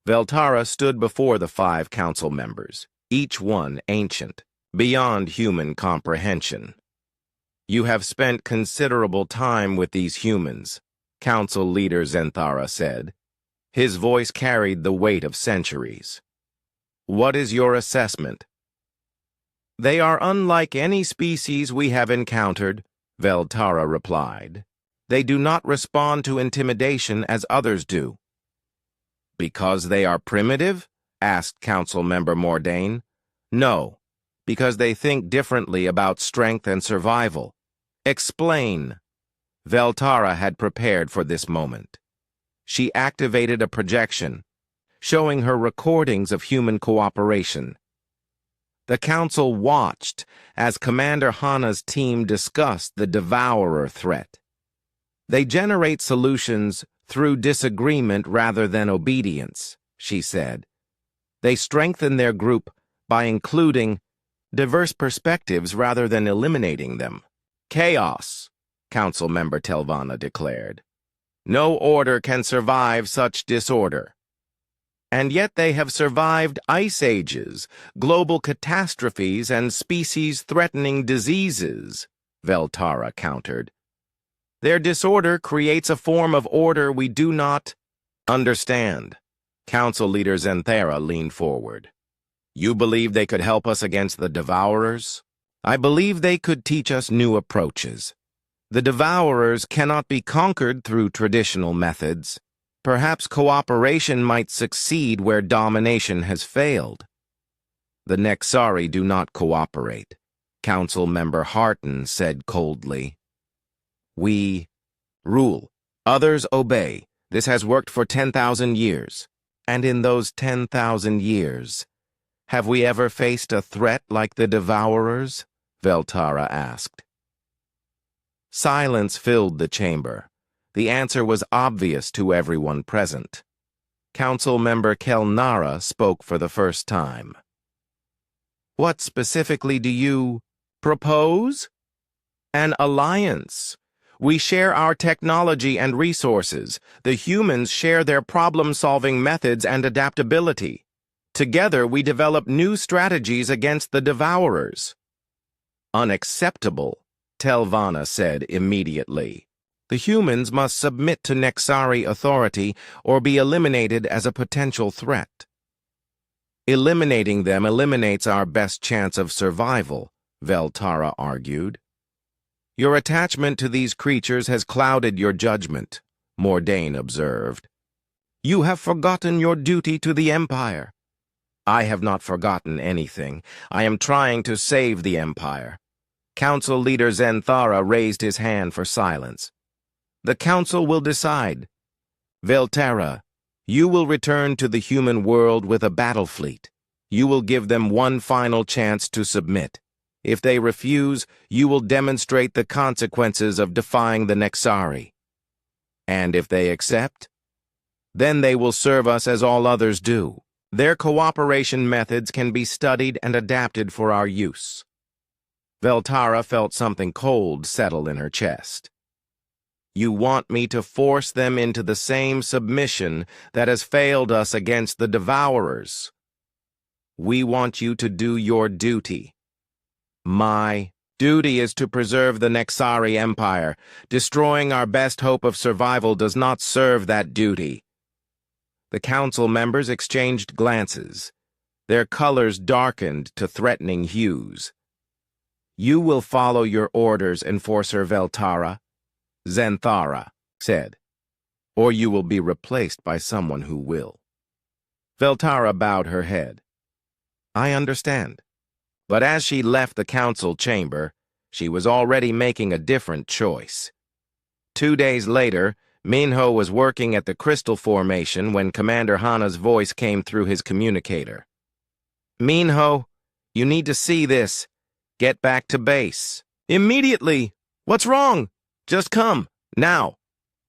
Veltara stood before the 5 council members, each one ancient, beyond human comprehension. You have spent considerable time with these humans, Council Leader Zenthara said. His voice carried the weight of centuries. What is your assessment? They are unlike any species we have encountered, Veltara replied. They do not respond to intimidation as others do. Because they are primitive? Asked Council Member Mordain. No, because they think differently about strength and survival. Explain. Veltara had prepared for this moment. She activated a projection, showing her recordings of human cooperation. The Council watched as Commander Hana's team discussed the Devourer threat. They generate solutions through disagreement rather than obedience, she said. They strengthen their group by including diverse perspectives rather than eliminating them. Chaos, Council Member Telvanna declared. No order can survive such disorder. And yet they have survived ice ages, global catastrophes, and species-threatening diseases, Veltara countered. Their disorder creates a form of order we do not understand. Council leader Zenthara leaned forward. You believe they could help us against the Devourers? I believe they could teach us new approaches. The Devourers cannot be conquered through traditional methods. Perhaps cooperation might succeed where domination has failed. The Nexari do not cooperate, Council Member Harton said coldly. We rule. Others obey. This has worked for 10,000 years. And in those 10,000 years, have we ever faced a threat like the Devourers? Veltara asked. Silence filled the chamber. The answer was obvious to everyone present. Council Member Kelnara spoke for the first time. What specifically do you propose? An alliance. We share our technology and resources. The humans share their problem-solving methods and adaptability. Together, we develop new strategies against the Devourers. Unacceptable, Telvanna said immediately. The humans must submit to Nexari authority or be eliminated as a potential threat. Eliminating them eliminates our best chance of survival, Veltara argued. Your attachment to these creatures has clouded your judgment, Mordain observed. You have forgotten your duty to the Empire. I have not forgotten anything. I am trying to save the Empire. Council leader Zenthara raised his hand for silence. The Council will decide. Veltara, you will return to the human world with a battle fleet. You will give them one final chance to submit. If they refuse, you will demonstrate the consequences of defying the Nexari. And if they accept, then they will serve us as all others do. Their cooperation methods can be studied and adapted for our use. Veltara felt something cold settle in her chest. You want me to force them into the same submission that has failed us against the Devourers. We want you to do your duty. My duty is to preserve the Nexari Empire. Destroying our best hope of survival does not serve that duty. The council members exchanged glances. Their colors darkened to threatening hues. You will follow your orders, Enforcer Veltara, Zenthara said, or you will be replaced by someone who will. Veltara bowed her head. I understand. But as she left the council chamber, she was already making a different choice. 2 days later, Minho was working at the Crystal Formation when Commander Hana's voice came through his communicator. Minho, you need to see this. Get back to base. Immediately! What's wrong? Just come, now.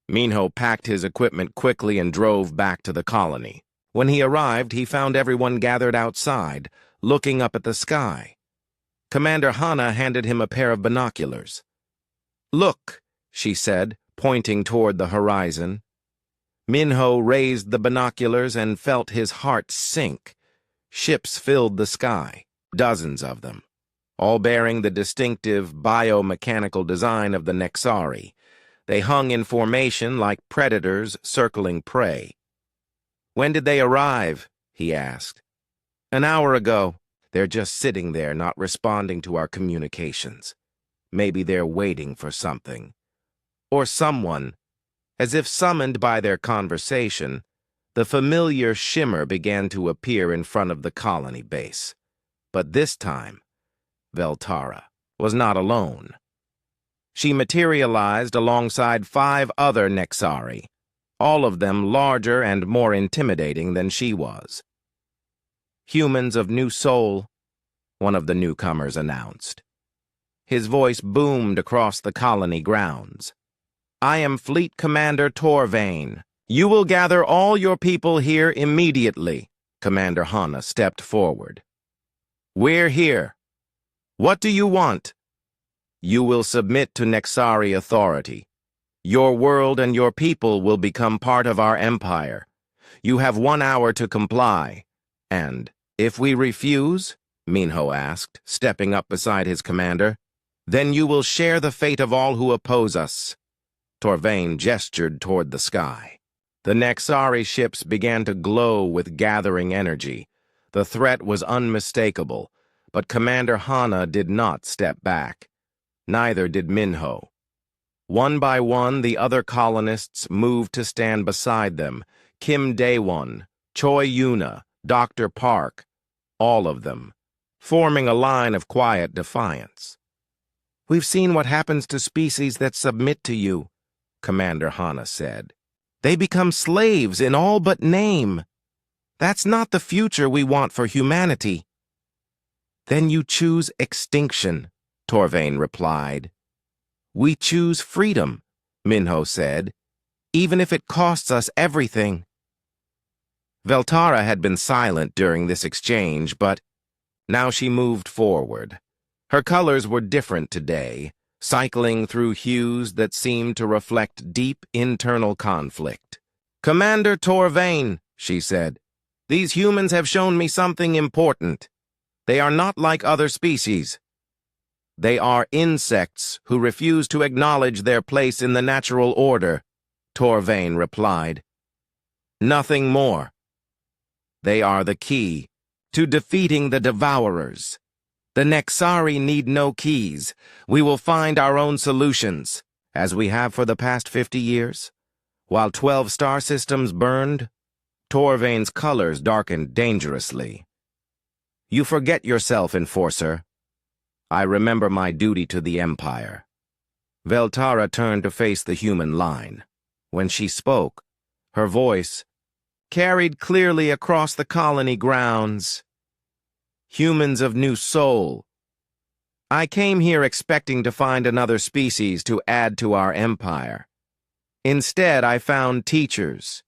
Minho packed his equipment quickly and drove back to the colony. When he arrived, he found everyone gathered outside, looking up at the sky. Commander Hana handed him a pair of binoculars. Look, she said, pointing toward the horizon. Minho raised the binoculars and felt his heart sink. Ships filled the sky, dozens of them, all bearing the distinctive biomechanical design of the Nexari. They hung in formation like predators circling prey. When did they arrive? He asked. An hour ago. They're just sitting there, not responding to our communications. Maybe they're waiting for something. Or someone. As if summoned by their conversation, the familiar shimmer began to appear in front of the colony base. But this time, Veltara was not alone. She materialized alongside 5 other Nexari, all of them larger and more intimidating than she was. "Humans of new soul," one of the newcomers announced. His voice boomed across the colony grounds. "I am Fleet Commander Torvain. You will gather all your people here immediately." Commander Hana stepped forward. "We're here. What do you want?" "You will submit to Nexari authority. Your world and your people will become part of our empire. You have 1 hour to comply. And if we refuse," Minho asked, stepping up beside his commander, "then you will share the fate of all who oppose us." Torvain gestured toward the sky. The Nexari ships began to glow with gathering energy. The threat was unmistakable, but Commander Hana did not step back. Neither did Minho. One by one, the other colonists moved to stand beside them. Kim Daewon, Choi Yuna, Dr. Park, all of them, forming a line of quiet defiance. "We've seen what happens to species that submit to you," Commander Hana said. "They become slaves in all but name. That's not the future we want for humanity." "Then you choose extinction," Torvain replied. "We choose freedom," Minho said, "even if it costs us everything." Veltara had been silent during this exchange, but now she moved forward. Her colors were different today, cycling through hues that seemed to reflect deep internal conflict. "Commander Torvain," she said, "these humans have shown me something important. They are not like other species. They are insects who refuse to acknowledge their place in the natural order," Torvain replied. "Nothing more. They are the key to defeating the Devourers. The Nexari need no keys. We will find our own solutions, as we have for the past 50 years. While 12 star systems burned, Torvain's colors darkened dangerously. "You forget yourself, Enforcer. I remember my duty to the Empire." Veltara turned to face the human line. When she spoke, her voice carried clearly across the colony grounds. "Humans of new soul. I came here expecting to find another species to add to our empire. Instead, I found teachers.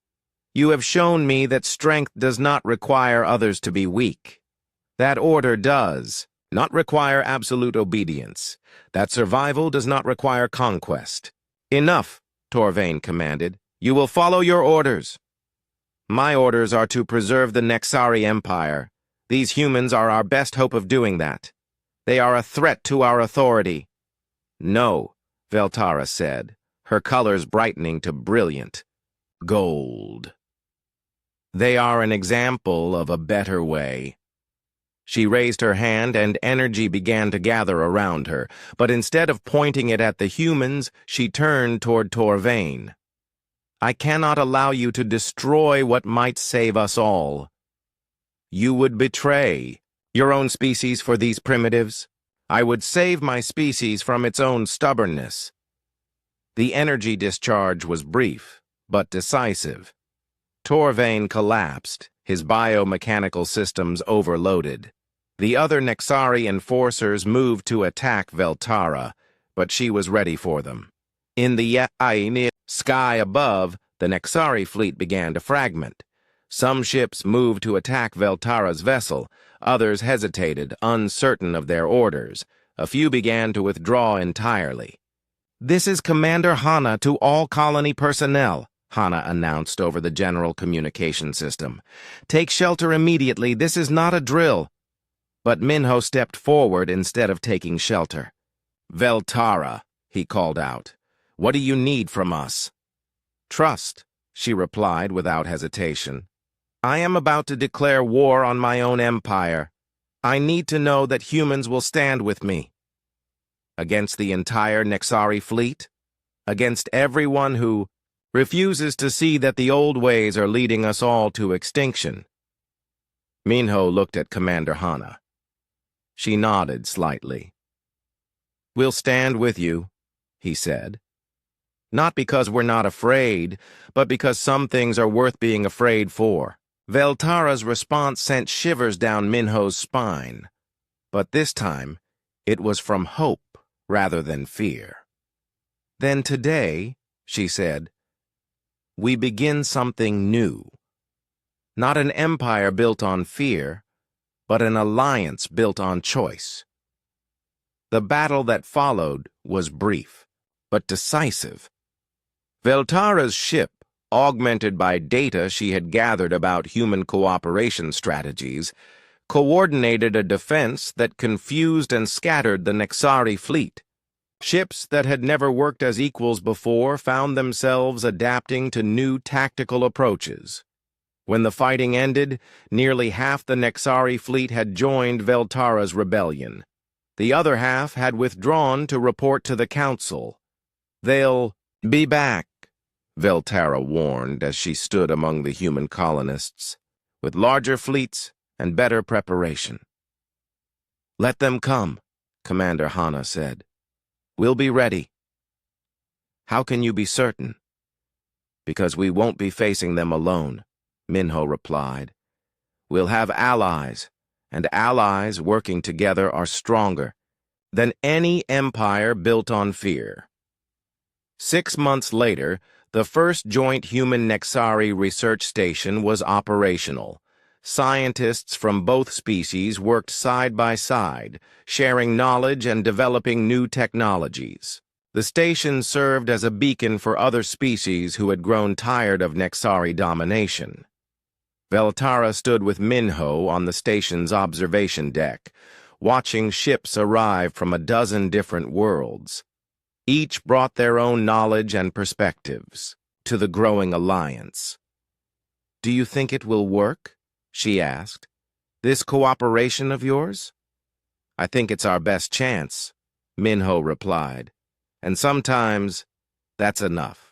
You have shown me that strength does not require others to be weak. That order does not require absolute obedience. That survival does not require conquest." "Enough," Torvain commanded. "You will follow your orders." "My orders are to preserve the Nexari Empire. These humans are our best hope of doing that. They are a threat to our authority." "No," Veltara said, her colors brightening to brilliant gold. "They are an example of a better way." She raised her hand and energy began to gather around her, but instead of pointing it at the humans, she turned toward Torvain. "I cannot allow you to destroy what might save us all. You would betray your own species for these primitives. I would save my species from its own stubbornness." The energy discharge was brief, but decisive. Torvain collapsed, his biomechanical systems overloaded. The other Nexari enforcers moved to attack Veltara, but she was ready for them. In the sky above, the Nexari fleet began to fragment. Some ships moved to attack Veltara's vessel, others hesitated, uncertain of their orders. A few began to withdraw entirely. "This is Commander Hana to all colony personnel," Hana announced over the general communication system. "Take shelter immediately. This is not a drill." But Minho stepped forward instead of taking shelter. "Veltara," he called out, "what do you need from us?" "Trust," she replied without hesitation. "I am about to declare war on my own empire. I need to know that humans will stand with me." "Against the entire Nexari fleet? Against everyone who refuses to see that the old ways are leading us all to extinction?" Minho looked at Commander Hana. She nodded slightly. "We'll stand with you. he said. Not because we're not afraid, but because some things are worth being afraid for. Veltara's response sent shivers down Minho's spine, but this time it was from hope rather than fear. Then today, she said, we begin something new. Not an empire built on fear, but an alliance built on choice. The battle that followed was brief, but decisive. Veltara's ship, augmented by data she had gathered about human cooperation strategies, coordinated a defense that confused and scattered the Nexari fleet. Ships that had never worked as equals before found themselves adapting to new tactical approaches. When the fighting ended, nearly half the Nexari fleet had joined Veltara's rebellion. The other half had withdrawn to report to the Council. They'll be back, Veltara warned as she stood among the human colonists, with larger fleets and better preparation. Let them come, Commander Hana said. We'll be ready. How can you be certain? Because we won't be facing them alone, Minho replied. We'll have allies, and allies working together are stronger than any empire built on fear. 6 months later, the first joint human Nexari research station was operational. Scientists from both species worked side by side, sharing knowledge and developing new technologies. The station served as a beacon for other species who had grown tired of Nexari domination. Veltara stood with Minho on the station's observation deck, watching ships arrive from a dozen different worlds. Each brought their own knowledge and perspectives to the growing alliance. Do you think it will work? She asked. This cooperation of yours? I think it's our best chance, Minho replied. And sometimes that's enough.